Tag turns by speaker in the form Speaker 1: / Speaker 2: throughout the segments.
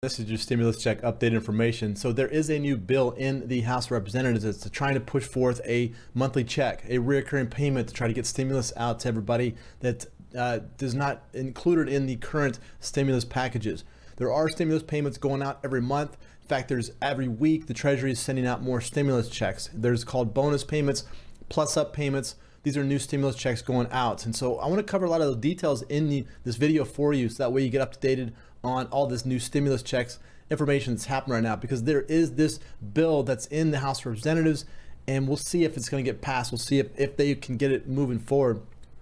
Speaker 1: This is your stimulus check update information. So there is a new bill in the House of Representatives that's trying to push forth a monthly check, a recurring payment to try to get stimulus out to everybody that is not included in the current stimulus packages. There are stimulus payments going out every month. In fact, there's every week the Treasury is sending out more stimulus checks. There's called bonus payments, plus up payments. These are new stimulus checks going out. And so I want to cover a lot of the details in this video for you, so that way you get up to date on all this new stimulus checks information that's happening right now, because there is this bill that's in the House of Representatives, and we'll see if it's going to get passed. We'll see if they can get it moving forward.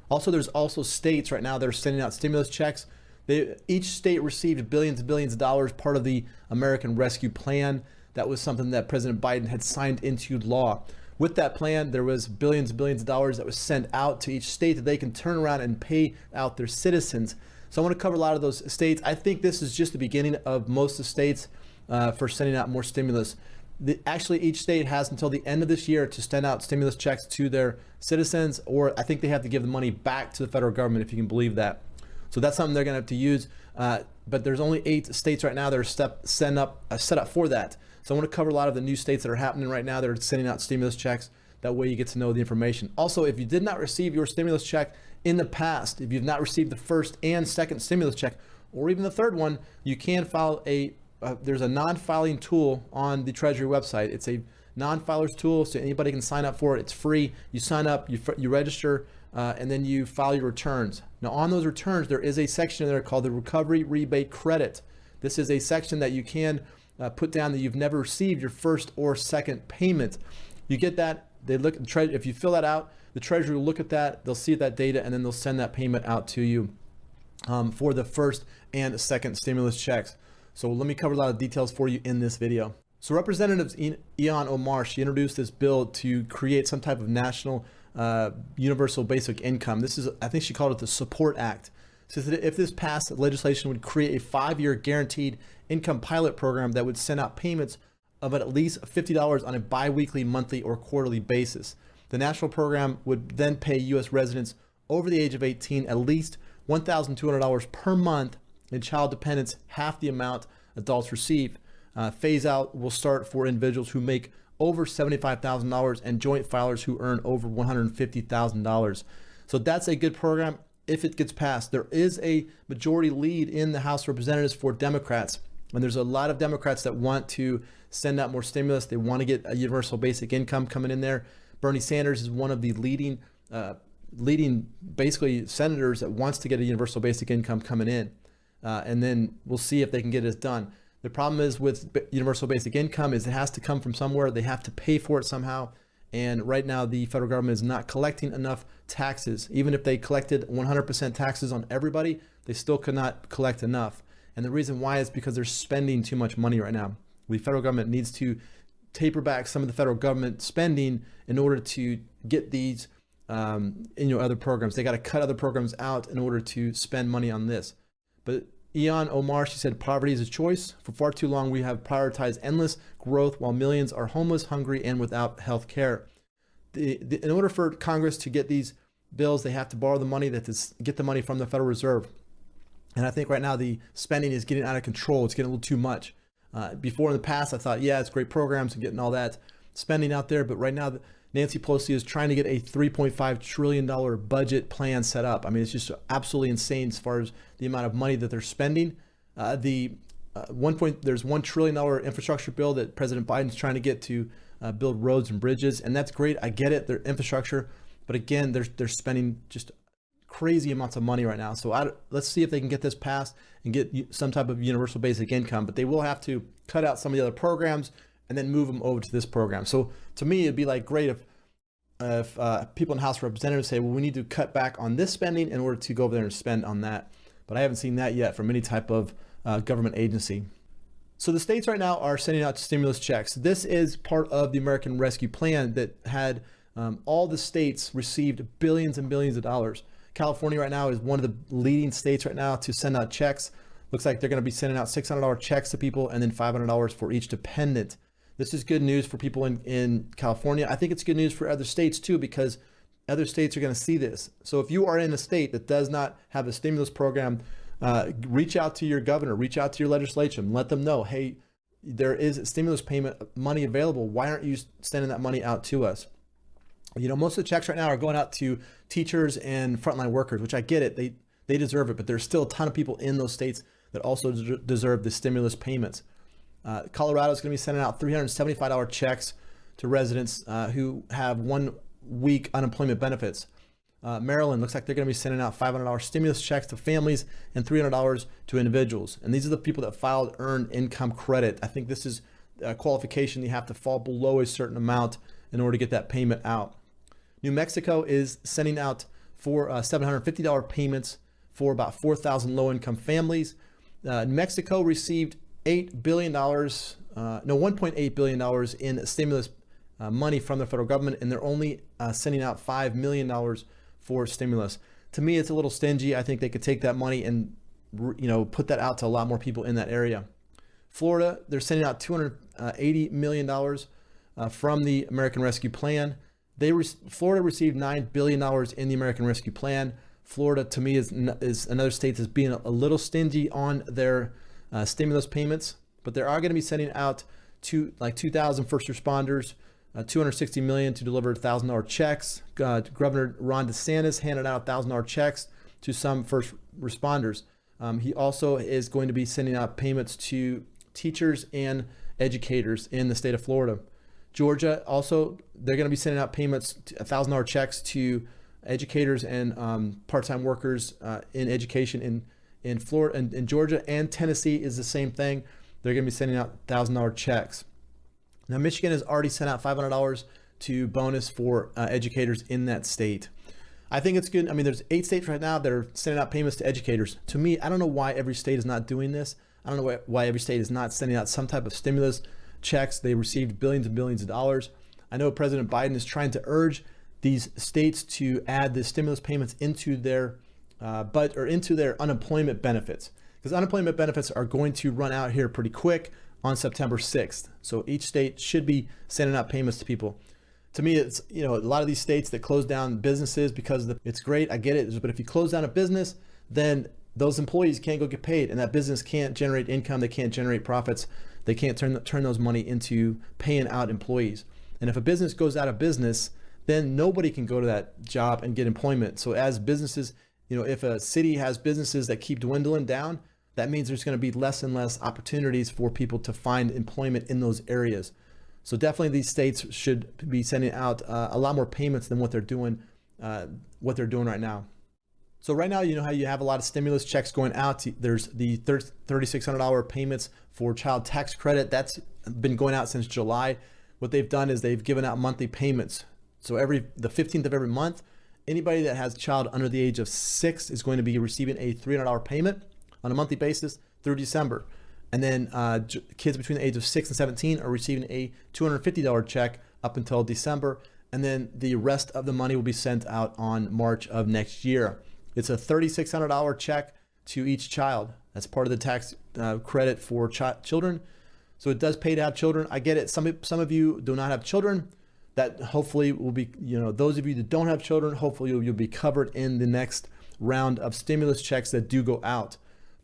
Speaker 1: Also, there's also states right now that are sending out stimulus checks. Each state received billions and billions of dollars, part of the American Rescue Plan. That was something that President Biden had signed into law. With that plan, there was billions and billions of dollars that was sent out to each state that they can turn around and pay out their citizens. So I want to cover a lot of those states. I think this is just the beginning of most of the states for sending out more stimulus. Actually, each state has until the end of this year to send out stimulus checks to their citizens, or I think they have to give the money back to the federal government, if you can believe that. So that's something they're going to have to use. But there's only 8 states right now that are set up for that. So I want to cover a lot of the new states that are happening right now that are sending out stimulus checks. That way you get to know the information. Also, if you did not receive your stimulus check in the past, if you've not received the first and second stimulus check, or even the third one, you can file there's a non-filing tool on the Treasury website. It's a non-filers tool, so anybody can sign up for it. It's free. You sign up, you register, and then you file your returns. Now, on those returns, there is a section in there called the Recovery Rebate Credit. This is a section that you can put down that you've never received your first or second payment. You get that. They look. If you fill that out, the Treasury will look at that. They'll see that data, and then they'll send that payment out to you for the first and second stimulus checks. So let me cover a lot of details for you in this video. So Representative Ilhan Omar, she introduced this bill to create some type of national universal basic income. This is, I think she called it the Support Act. Says that if this passed, legislation would create a 5-year guaranteed income pilot program that would send out payments of at least $50 on a bi-weekly, monthly, or quarterly basis. The national program would then pay U.S. residents over the age of 18 at least $1,200 per month, and child dependents half the amount adults receive. Phase out will start for individuals who make over $75,000 and joint filers who earn over $150,000. So that's a good program if it gets passed. There is a majority lead in the House of Representatives for Democrats. And there's a lot of Democrats that want to send out more stimulus. They want to get a universal basic income coming in there. Bernie Sanders is one of the leading basically senators that wants to get a universal basic income coming in. And then we'll see if they can get it done. The problem is with universal basic income is it has to come from somewhere. They have to pay for it somehow. And right now the federal government is not collecting enough taxes. Even if they collected 100% taxes on everybody, they still could not collect enough. And the reason why is because they're spending too much money right now. The federal government needs to taper back some of the federal government spending in order to get these other programs. They got to cut other programs out in order to spend money on this. But Ilhan Omar, she said, poverty is a choice. For far too long, we have prioritized endless growth while millions are homeless, hungry, and without health care. In order for Congress to get these bills, they have to borrow the money, get the money from the Federal Reserve. And I think right now the spending is getting out of control. It's getting a little too much. Before in the past, I thought, yeah, it's great programs and getting all that spending out there. But right now, Nancy Pelosi is trying to get a $3.5 trillion budget plan set up. I mean, it's just absolutely insane as far as the amount of money that they're spending. There's $1 trillion infrastructure bill that President Biden is trying to get to build roads and bridges. And that's great. I get it. Their infrastructure. But again, they're spending just crazy amounts of money right now. So let's see if they can get this passed and get some type of universal basic income. But they will have to cut out some of the other programs and then move them over to this program. So to me, it'd be like great if people in the House of Representatives say, well, we need to cut back on this spending in order to go over there and spend on that. But I haven't seen that yet from any type of government agency. So the states right now are sending out stimulus checks. This is part of the American Rescue Plan that had all the states received billions and billions of dollars. California right now is one of the leading states right now to send out checks. Looks like they're going to be sending out $600 checks to people and then $500 for each dependent. This is good news for people in California. I think it's good news for other states too, because other states are going to see this. So if you are in a state that does not have a stimulus program reach out to your governor, reach out to your legislature, and let them know, hey, there is stimulus payment money available. Why aren't you sending that money out to us? Most of the checks right now are going out to teachers and frontline workers, which I get it. They deserve it, but there's still a ton of people in those states that also deserve the stimulus payments. Colorado is going to be sending out $375 checks to residents who have 1 week unemployment benefits. Maryland looks like they're going to be sending out $500 stimulus checks to families and $300 to individuals. And these are the people that filed earned income credit. I think this is a qualification. You have to fall below a certain amount in order to get that payment out. New Mexico is sending out for $750 payments for about 4,000 low-income families. New Mexico received $1.8 billion in stimulus money from the federal government, and they're only sending out $5 million for stimulus. To me, it's a little stingy. I think they could take that money and put that out to a lot more people in that area. Florida, they're sending out $280 million from the American Rescue Plan. Florida received $9 billion in the American Rescue Plan. Florida, to me, is another state that's being a little stingy on their stimulus payments, but they are going to be sending out 2,000 first responders, $260 million to deliver $1,000 checks. Governor Ron DeSantis handed out $1,000 checks to some first responders. He also is going to be sending out payments to teachers and educators in the state of Florida. Georgia, also, they're going to be sending out payments, $1,000 checks to educators and part-time workers in education in Florida and in Georgia, and Tennessee is the same thing. They're going to be sending out $1,000 checks. Now, Michigan has already sent out $500 to bonus for educators in that state. I think it's good. I mean, there's 8 states right now that are sending out payments to educators. To me, I don't know why every state is not doing this. I don't know why every state is not sending out some type of stimulus checks. They received billions and billions of dollars. I know President Biden is trying to urge these states to add the stimulus payments into their into their unemployment benefits, because unemployment benefits are going to run out here pretty quick on September 6th. So each state should be sending out payments to people. To me, it's, a lot of these states that close down businesses because it's great, I get it, but if you close down a business, then those employees can't go get paid, and that business can't generate income, they can't generate profits, they can't turn those money into paying out employees. And if a business goes out of business, then nobody can go to that job and get employment. So as businesses, if a city has businesses that keep dwindling down, that means there's going to be less and less opportunities for people to find employment in those areas. So definitely these states should be sending out a lot more payments than what they're doing right now. So right now, how you have a lot of stimulus checks going out. There's the $3,600 payments for child tax credit. That's been going out since July. What they've done is they've given out monthly payments. So the 15th of every month, anybody that has a child under the age of 6 is going to be receiving a $300 payment on a monthly basis through December. And then kids between the age of 6 and 17 are receiving a $250 check up until December. And then the rest of the money will be sent out on March of next year. It's a $3,600 check to each child. That's part of the tax credit for children. So it does pay to have children. I get it. Some of you do not have children. That hopefully will be, those of you that don't have children, hopefully you'll be covered in the next round of stimulus checks that do go out.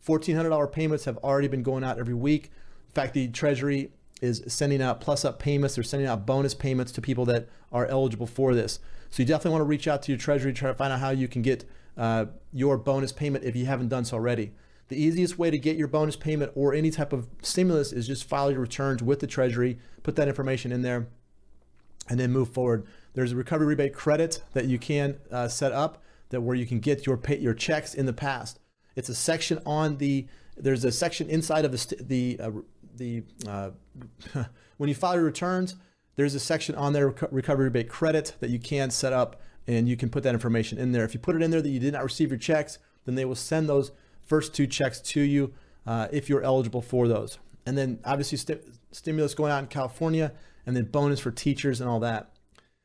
Speaker 1: $1,400 payments have already been going out every week. In fact, the Treasury is sending out plus-up payments. They're sending out bonus payments to people that are eligible for this. So you definitely want to reach out to your Treasury to try to find out how you can get your bonus payment if you haven't done so already. The easiest way to get your bonus payment or any type of stimulus is just file your returns with the Treasury, put that information in there, and then move forward. There's a recovery rebate credit that you can set up where you can get your checks in the past. It's a section there's a section inside of when you file your returns, there's a section on there, recovery rebate credit, that you can set up, and you can put that information in there. If you put it in there that you did not receive your checks, then they will send those first 2 checks to you if you're eligible for those. And then obviously stimulus going out in California, and then bonus for teachers and all that.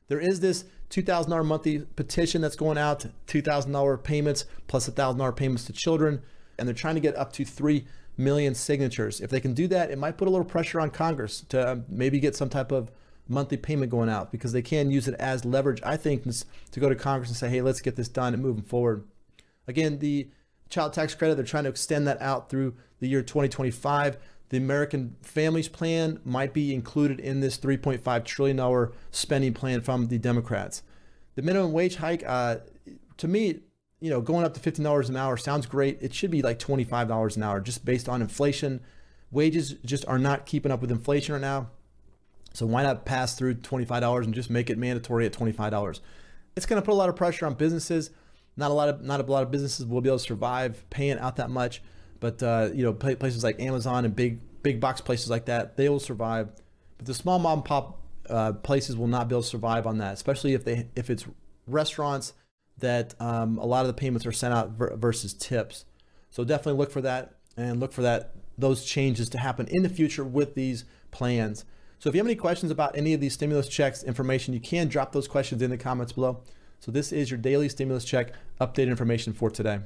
Speaker 1: There is this $2,000 monthly petition that's going out, $2,000 payments plus $1,000 payments to children, and they're trying to get up to 3 million signatures. If they can do that, it might put a little pressure on Congress to maybe get some type of monthly payment going out, because they can use it as leverage, I think, to go to Congress and say, hey, let's get this done and moving forward. Again, the child tax credit. They're trying to extend that out through the year 2025. The American Families Plan might be included in this $3.5 trillion spending plan from the Democrats. The minimum wage hike, to me, going up to $15 an hour sounds great. It should be like $25 an hour just based on inflation. Wages just are not keeping up with inflation right now. So why not pass through $25 and just make it mandatory at $25? It's going to put a lot of pressure on businesses. Not a lot of businesses will be able to survive paying out that much. But places like Amazon and big box places like that, they will survive. But the small mom and pop places will not be able to survive on that, especially if it's restaurants that a lot of the payments are sent out versus tips. So definitely look for that, and look for those changes to happen in the future with these plans. So if you have any questions about any of these stimulus checks information, you can drop those questions in the comments below. So this is your daily stimulus check updated information for today.